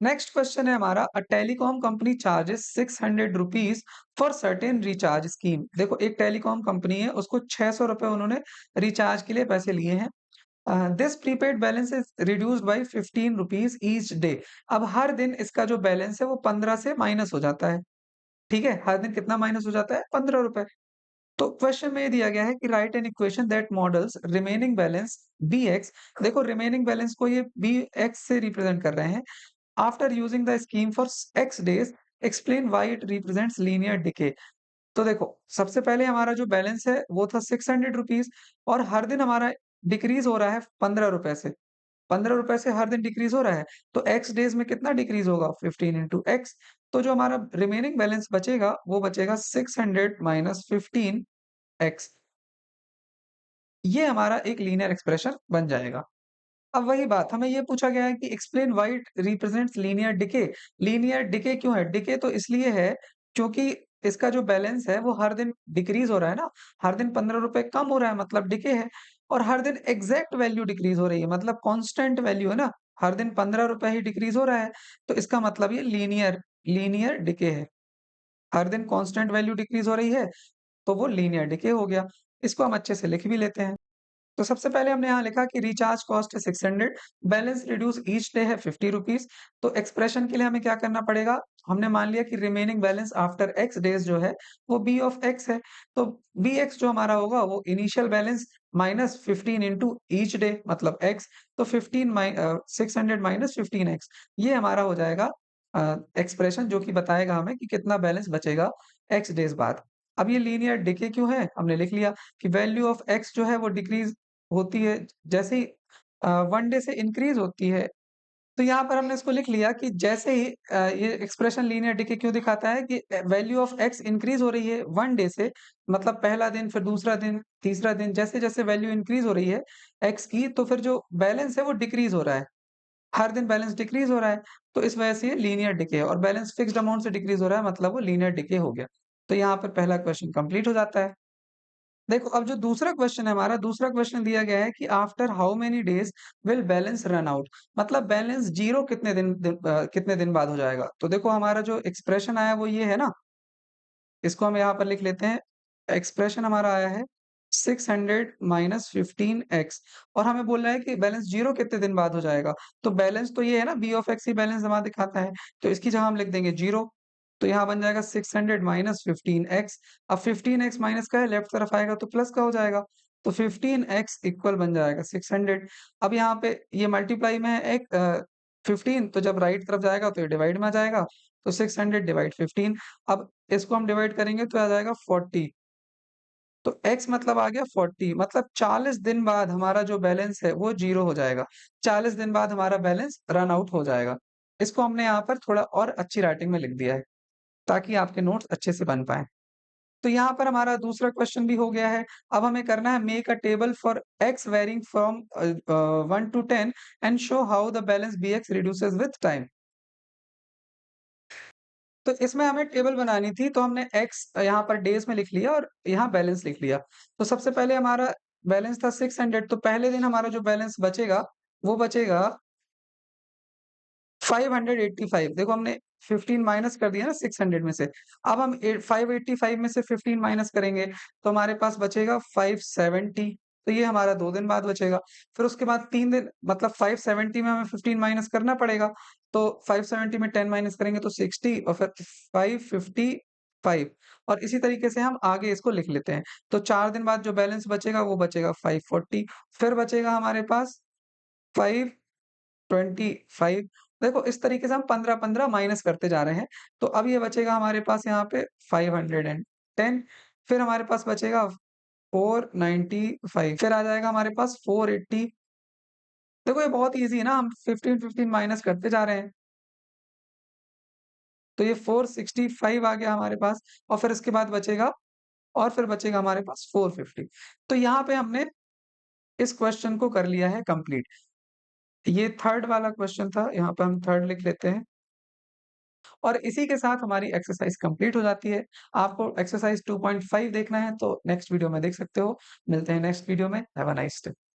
Next question है हमारा, a telecom company charges 600 rupees for certain recharge scheme. देखो एक टेलीकॉम कंपनी है, उसको 600 रुपए उन्होंने रिचार्ज के लिए पैसे लिए हैं। This prepaid balance is reduced by 15 rupees each day. अब हर दिन इसका जो बैलेंस है वो 15 से माइनस हो जाता है। ठीक है, हर दिन कितना माइनस हो जाता है? 15 रुपए। तो क्वेश्चन में ये दिया गया है कि write an equation that models remaining balance B X. देखो रिमेनिंग बैलेंस को ये बी एक्स से रिप्रेजेंट कर रहे हैं। After using the scheme for X days, explain why it represents linear decay. तो देखो सबसे पहले हमारा जो बैलेंस है वो था 600 रुपीज, और हर दिन हमारा डिक्रीज हो रहा है 15 रुपए से। 15 रुपए से हर दिन डिक्रीज हो रहा है, तो एक्स डेज में कितना डिक्रीज होगा? 15 इंटू एक्स। तो जो हमारा रिमेनिंग बैलेंस बचेगा वो बचेगा 600 - 15 एक्स। ये हमारा एक लीनियर एक्सप्रेशन बन जाएगा। अब वही बात, हमें ये पूछा गया है कि explain why it represents linear decay. Linear decay क्यों है? डिके तो इसलिए है क्योंकि इसका जो बैलेंस है वो हर दिन डिक्रीज हो रहा है ना। हर दिन 15 रुपए कम हो रहा है, मतलब डिके है। और हर दिन एग्जैक्ट वैल्यू डिक्रीज हो रही है, मतलब कांस्टेंट वैल्यू है ना। हर दिन 15 रुपए ही डिक्रीज हो रहा है, तो इसका मतलब ये लीनियर लीनियर डिके है। हर दिन कांस्टेंट वैल्यू डिक्रीज हो रही है, तो वो लीनियर डिके हो गया। इसको हम अच्छे से लिख भी लेते हैं। तो सबसे पहले हमने यहाँ लिखा कि रिचार्ज कॉस्ट है 600, बैलेंस रिड्यूस ईच डे है 50 रुपीज। तो एक्सप्रेशन के लिए हमें क्या करना पड़ेगा? हमने मान लिया कि remaining balance after x days जो है वो बी ऑफ एक्स है। तो बी एक्स जो हमारा होगा वो initial balance minus 15 into each day मतलब एक्स। तो 600 माइनस 15 एक्स, ये हमारा हो जाएगा एक्सप्रेशन जो कि बताएगा हमें कि कितना बैलेंस बचेगा एक्स डेज बाद। अब ये लीनियर डिके क्यों है? हमने लिख लिया कि वैल्यू ऑफ एक्स जो है वो डिक्रीज होती है जैसे ही 1 डे से इंक्रीज़ होती है। तो यहाँ पर हमने इसको लिख लिया कि जैसे ही ये एक्सप्रेशन लीनियर डिके क्यों दिखाता है कि वैल्यू ऑफ एक्स इंक्रीज़ हो रही है 1 डे से, मतलब पहला दिन, फिर दूसरा दिन, तीसरा दिन, जैसे-जैसे वैल्यू इंक्रीज़ हो रही है एक्स की, तो फिर जो बैलेंस है वो डिक्रीज़ हो रहा है। हर दिन बैलेंस डिक्रीज़ हो रहा है, तो इस वजह से ये लीनियर डिके है, और बैलेंस फिक्स्ड अमाउंट से डिक्रीज़ हो रहा है, मतलब वो लीनियर डिके हो गया। तो यहाँ पर पहला क्वेश्चन कंप्लीट हो जाता है। देखो अब जो दूसरा क्वेश्चन है हमारा, दूसरा क्वेश्चन दिया गया है कि after how many days will balance run out. मतलब बैलेंस जीरो कितने दिन बाद हो जाएगा। तो देखो हमारा जो एक्सप्रेशन आया वो ये है ना, इसको हम यहाँ पर लिख लेते हैं। एक्सप्रेशन हमारा आया है 600 माइनस 15 एक्स, और हमें बोल रहा है कि बैलेंस जीरो कितने दिन बाद हो जाएगा। तो बैलेंस तो ये है ना, बी ऑफ एक्स ही बैलेंस हमारा दिखाता है, तो इसकी जगह हम लिख देंगे जीरो। तो यहाँ बन जाएगा 600 माइनस 15 एक्स। अब 15 एक्स माइनस का है, लेफ्ट तरफ आएगा तो प्लस का हो जाएगा। तो 15 एक्स इक्वल बन जाएगा 600। अब यहाँ पे ये मल्टीप्लाई में है एक 15, तो जब राइट तरफ जाएगा तो ये डिवाइड में आ जाएगा। तो 600 डिवाइड 15। अब इसको हम डिवाइड करेंगे तो आ जाएगा 40। तो x मतलब आ गया 40, मतलब 40 दिन बाद हमारा जो बैलेंस है वो जीरो हो जाएगा। 40 दिन बाद हमारा बैलेंस रन आउट हो जाएगा। इसको हमने यहाँ पर थोड़ा और अच्छी राइटिंग में लिख दिया है, ताकि आपके नोट्स अच्छे से बन पाएँ। तो यहाँ पर हमारा दूसरा क्वेश्चन भी हो गया है। अब हमें करना है make a table for x varying from 1 to 10 and show how the balance bx reduces with time. तो इसमें हमें टेबल बनानी थी, तो हमने एक्स यहाँ पर डेज़ में लिख लिया और यहाँ बैलेंस लिख लिया। तो सबसे पहले हमारा बैलेंस था 600, तो पहले दिन हमारा जो बैलेंस बचेगा, वो बचेगा 585। देखो हमने 15 माइनस कर दिया ना 600 में से। अब हम 585 में से 15 माइनस करेंगे, तो हमारे पास बचेगा 570। तो ये हमारा 2 दिन बाद बचेगा। फिर उसके बाद 3 दिन, मतलब 570 में हमें 15 माइनस करना पड़ेगा। तो 570 में 10 माइनस करेंगे तो 60, और फिर 555, और इसी तरीके से हम आगे इसको लिख लेते हैं। तो 4 दिन बाद जो बैलेंस बचेगा वो बचेगा 540। फिर बचेगा हमारे पास 525। देखो इस तरीके से हम 15-15 माइनस करते जा रहे हैं। तो अब ये बचेगा हमारे पास यहाँ पे 510। फिर हमारे पास बचेगा 495, फिर आ जाएगा हमारे पास 480। देखो ये बहुत ईज़ी है ना, हम 15-15 माइनस करते जा रहे हैं। तो ये 465 आ गया हमारे पास, और फिर इसके बाद बचेगा, और फिर बचेगा हमारे पास 450। तो यहाँ पे हमने इस क्वेश्चन को कर लिया है कंप्लीट। ये थर्ड वाला क्वेश्चन था, यहाँ पे हम थर्ड लिख लेते हैं। और इसी के साथ हमारी एक्सरसाइज कंप्लीट हो जाती है। आपको एक्सरसाइज 2.5 देखना है तो नेक्स्ट वीडियो में देख सकते हो। मिलते हैं नेक्स्ट वीडियो में। Have a nice day.